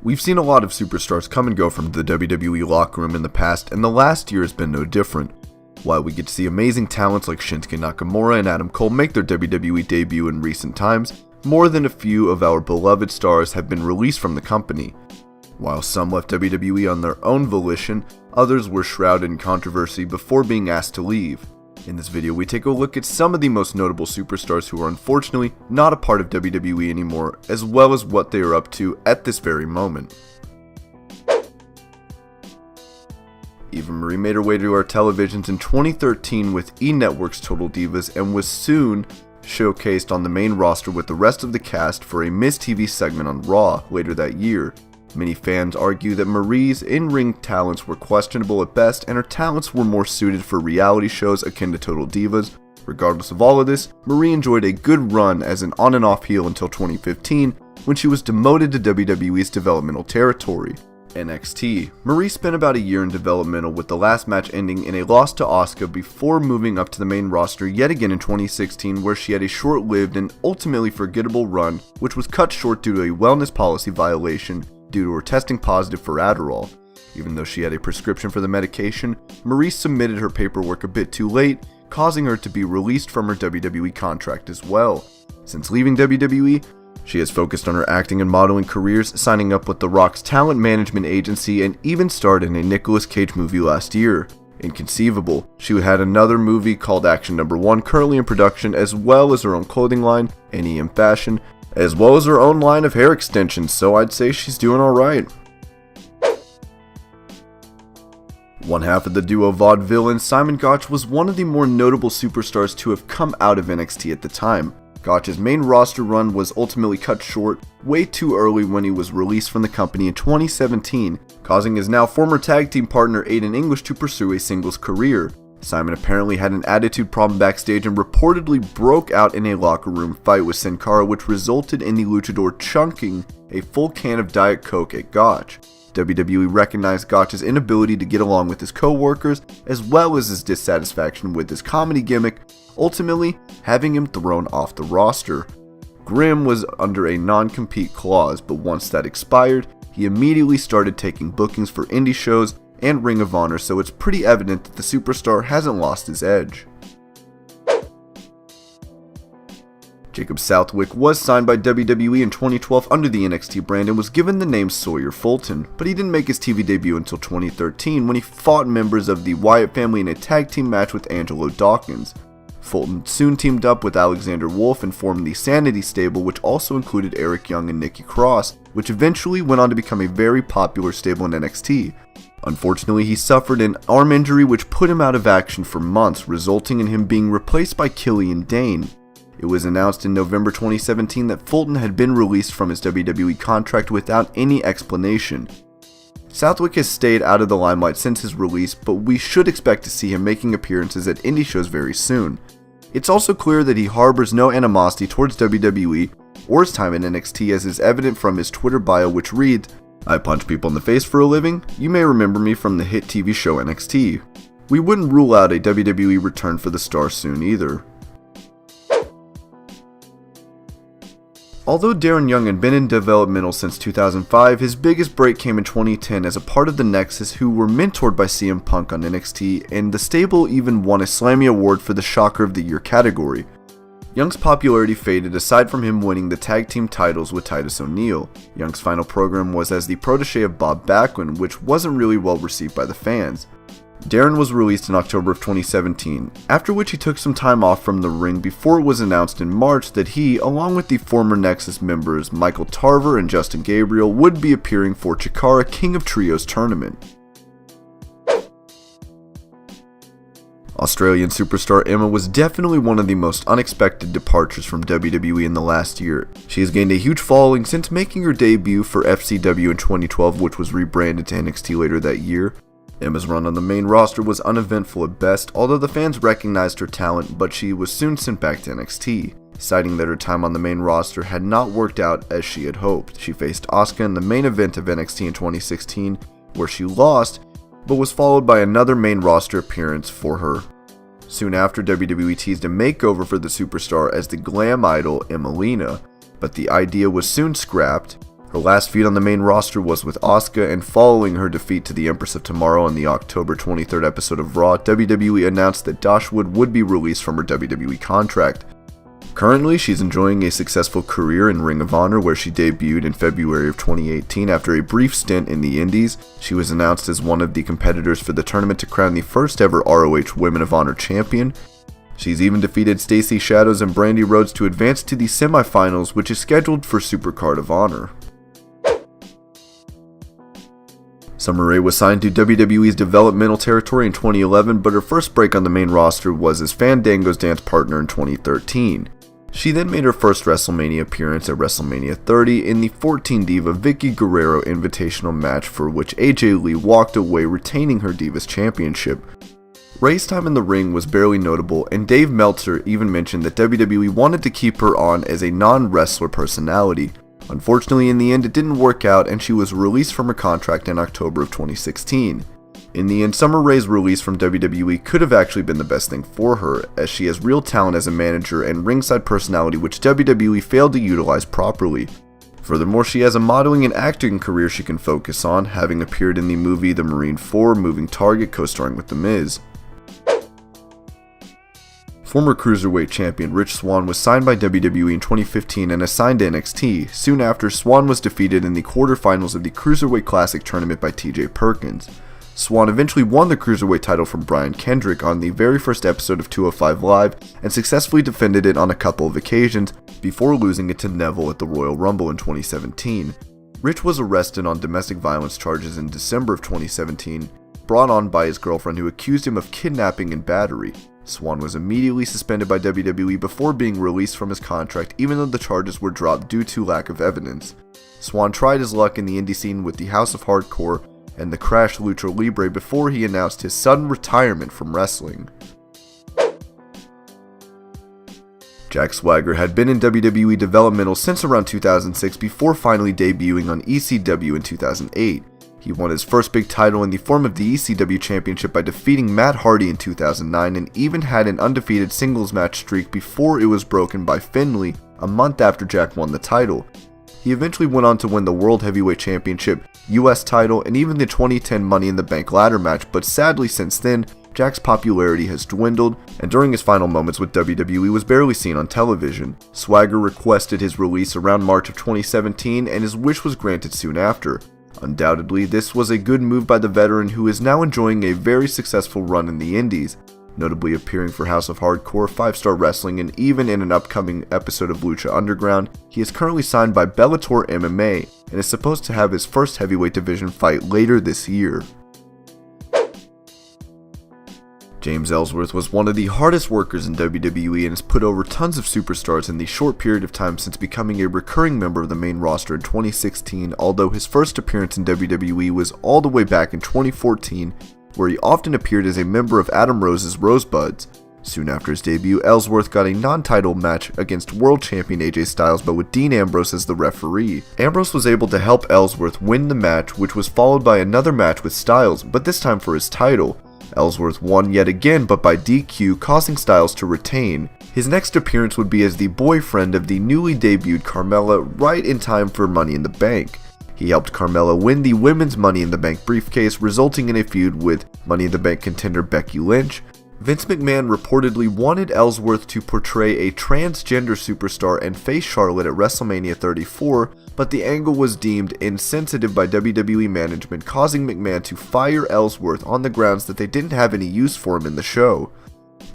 We've seen a lot of superstars come and go from the WWE locker room in the past, and the last year has been no different. While we get to see amazing talents like Shinsuke Nakamura and Adam Cole make their WWE debut in recent times, more than a few of our beloved stars have been released from the company. While some left WWE on their own volition, others were shrouded in controversy before being asked to leave. In this video, we take a look at some of the most notable superstars who are unfortunately not a part of WWE anymore, as well as what they are up to at this very moment. Eva Marie made her way to our televisions in 2013 with E! Network's Total Divas and was soon showcased on the main roster with the rest of the cast for a Miz TV segment on Raw later that year. Many fans argue that Marie's in-ring talents were questionable at best and her talents were more suited for reality shows akin to Total Divas. Regardless of all of this, Marie enjoyed a good run as an on and off heel until 2015 when she was demoted to WWE's developmental territory, NXT. Marie spent about a year in developmental with the last match ending in a loss to Asuka before moving up to the main roster yet again in 2016 where she had a short-lived and ultimately forgettable run which was cut short due to a wellness policy violation due to her testing positive for Adderall. Even though she had a prescription for the medication, Marie submitted her paperwork a bit too late, causing her to be released from her WWE contract as well. Since leaving WWE, she has focused on her acting and modeling careers, signing up with The Rock's talent management agency and even starred in a Nicolas Cage movie last year. Inconceivable. She had another movie called Action No. 1 currently in production, as well as her own clothing line, NEM Fashion, as well as her own line of hair extensions, so I'd say she's doing alright. One half of the duo Vaudevillain, Simon Gotch was one of the more notable superstars to have come out of NXT at the time. Gotch's main roster run was ultimately cut short way too early when he was released from the company in 2017, causing his now former tag team partner Aiden English to pursue a singles career. Simon apparently had an attitude problem backstage and reportedly broke out in a locker room fight with Sin Cara, which resulted in the luchador chunking a full can of Diet Coke at Gotch. WWE recognized Gotch's inability to get along with his co-workers, as well as his dissatisfaction with his comedy gimmick, ultimately having him thrown off the roster. Grimm was under a non-compete clause, but once that expired, he immediately started taking bookings for indie shows and Ring of Honor, so it's pretty evident that the superstar hasn't lost his edge. Jacob Southwick was signed by WWE in 2012 under the NXT brand and was given the name Sawyer Fulton, but he didn't make his TV debut until 2013 when he fought members of the Wyatt family in a tag team match with Angelo Dawkins. Fulton soon teamed up with Alexander Wolf and formed the Sanity stable, which also included Eric Young and Nikki Cross, which eventually went on to become a very popular stable in NXT. Unfortunately, he suffered an arm injury which put him out of action for months, resulting in him being replaced by Killian Dane. It was announced in November 2017 that Fulton had been released from his WWE contract without any explanation. Southwick has stayed out of the limelight since his release, but we should expect to see him making appearances at indie shows very soon. It's also clear that he harbors no animosity towards WWE or his time in NXT, as is evident from his Twitter bio, which reads, "I punch people in the face for a living. You may remember me from the hit TV show NXT. We wouldn't rule out a WWE return for the star soon either." Although Darren Young had been in developmental since 2005, his biggest break came in 2010 as a part of the Nexus, who were mentored by CM Punk on NXT, and the stable even won a Slammy Award for the Shocker of the Year category. Young's popularity faded aside from him winning the tag team titles with Titus O'Neil. Young's final program was as the protege of Bob Backlund, which wasn't really well received by the fans. Darren was released in October of 2017, after which he took some time off from the ring before it was announced in March that he, along with the former Nexus members Michael Tarver and Justin Gabriel, would be appearing for Chikara King of Trios tournament. Australian superstar Emma was definitely one of the most unexpected departures from WWE in the last year. She has gained a huge following since making her debut for FCW in 2012, which was rebranded to NXT later that year. Emma's run on the main roster was uneventful at best, although the fans recognized her talent, but she was soon sent back to NXT, citing that her time on the main roster had not worked out as she had hoped. She faced Asuka in the main event of NXT in 2016, where she lost, but was followed by another main roster appearance for her. Soon after, WWE teased a makeover for the superstar as the glam idol Emelina, but the idea was soon scrapped. Her last feud on the main roster was with Asuka, and following her defeat to the Empress of Tomorrow on the October 23rd episode of Raw, WWE announced that Dashwood would be released from her WWE contract. Currently, she's enjoying a successful career in Ring of Honor, where she debuted in February of 2018 after a brief stint in the Indies. She was announced as one of the competitors for the tournament to crown the first ever ROH Women of Honor champion. She's even defeated Stacey Shadows and Brandy Rhodes to advance to the semifinals, which is scheduled for Supercard of Honor. Summer Rae was signed to WWE's developmental territory in 2011, but her first break on the main roster was as Fandango's dance partner in 2013. She then made her first WrestleMania appearance at WrestleMania 30 in the 14 Diva Vicky Guerrero Invitational match, for which AJ Lee walked away retaining her Divas Championship. Rae's time in the ring was barely notable, and Dave Meltzer even mentioned that WWE wanted to keep her on as a non-wrestler personality. Unfortunately, in the end, it didn't work out, and she was released from her contract in October of 2016. In the end, Summer Rae's release from WWE could have actually been the best thing for her, as she has real talent as a manager and ringside personality which WWE failed to utilize properly. Furthermore, she has a modeling and acting career she can focus on, having appeared in the movie The Marine 4, Moving Target, co-starring with The Miz. Former Cruiserweight champion Rich Swann was signed by WWE in 2015 and assigned to NXT. Soon after, Swann was defeated in the quarterfinals of the Cruiserweight Classic tournament by TJ Perkins. Swann eventually won the Cruiserweight title from Brian Kendrick on the very first episode of 205 Live and successfully defended it on a couple of occasions before losing it to Neville at the Royal Rumble in 2017. Rich was arrested on domestic violence charges in December of 2017, brought on by his girlfriend who accused him of kidnapping and battery. Swann was immediately suspended by WWE before being released from his contract, even though the charges were dropped due to lack of evidence. Swann tried his luck in the indie scene with the House of Hardcore and the Crash Lucha Libre before he announced his sudden retirement from wrestling. Jack Swagger had been in WWE developmental since around 2006 before finally debuting on ECW in 2008. He won his first big title in the form of the ECW Championship by defeating Matt Hardy in 2009, and even had an undefeated singles match streak before it was broken by Finlay a month after Jack won the title. He eventually went on to win the World Heavyweight Championship, US title, and even the 2010 Money in the Bank ladder match, but sadly since then, Jack's popularity has dwindled, and during his final moments with WWE was barely seen on television. Swagger requested his release around March of 2017, and his wish was granted soon after. Undoubtedly, this was a good move by the veteran, who is now enjoying a very successful run in the indies, notably appearing for House of Hardcore, 5-Star Wrestling, and even in an upcoming episode of Lucha Underground. He is currently signed by Bellator MMA, and is supposed to have his first heavyweight division fight later this year. James Ellsworth was one of the hardest workers in WWE and has put over tons of superstars in the short period of time since becoming a recurring member of the main roster in 2016, although his first appearance in WWE was all the way back in 2014, where he often appeared as a member of Adam Rose's Rosebuds. Soon after his debut, Ellsworth got a non-title match against world champion AJ Styles, but with Dean Ambrose as the referee. Ambrose was able to help Ellsworth win the match, which was followed by another match with Styles, but this time for his title. Ellsworth won yet again, but by DQ, causing Styles to retain. His next appearance would be as the boyfriend of the newly debuted Carmella, right in time for Money in the Bank. He helped Carmella win the Women's Money in the Bank briefcase, resulting in a feud with Money in the Bank contender Becky Lynch. Vince McMahon reportedly wanted Ellsworth to portray a transgender superstar and face Charlotte at WrestleMania 34, but the angle was deemed insensitive by WWE management, causing McMahon to fire Ellsworth on the grounds that they didn't have any use for him in the show.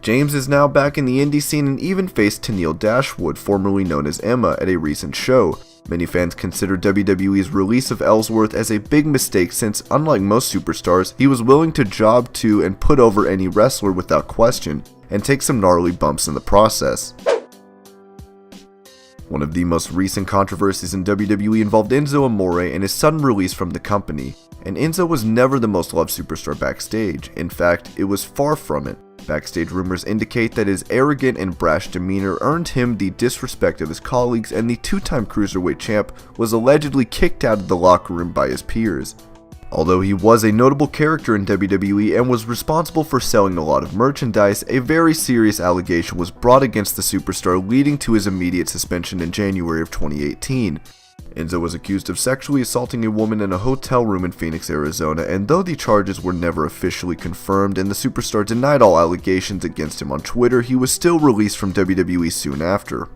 James is now back in the indie scene and even faced Tennille Dashwood, formerly known as Emma, at a recent show. Many fans consider WWE's release of Ellsworth as a big mistake since, unlike most superstars, he was willing to job to and put over any wrestler without question, and take some gnarly bumps in the process. One of the most recent controversies in WWE involved Enzo Amore and his sudden release from the company, and Enzo was never the most loved superstar backstage. In fact, it was far from it. Backstage rumors indicate that his arrogant and brash demeanor earned him the disrespect of his colleagues, and the two-time Cruiserweight champ was allegedly kicked out of the locker room by his peers. Although he was a notable character in WWE and was responsible for selling a lot of merchandise, a very serious allegation was brought against the superstar, leading to his immediate suspension in January of 2018. Enzo was accused of sexually assaulting a woman in a hotel room in Phoenix, Arizona, and though the charges were never officially confirmed and the superstar denied all allegations against him on Twitter, he was still released from WWE soon after.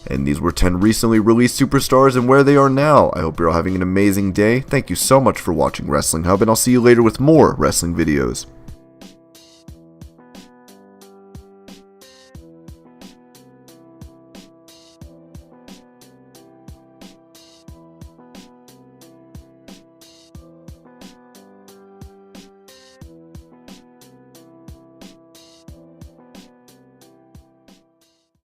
And these were 10 recently released superstars and where they are now. I hope you're all having an amazing day. Thank you so much for watching Wrestling Hub, and I'll see you later with more wrestling videos.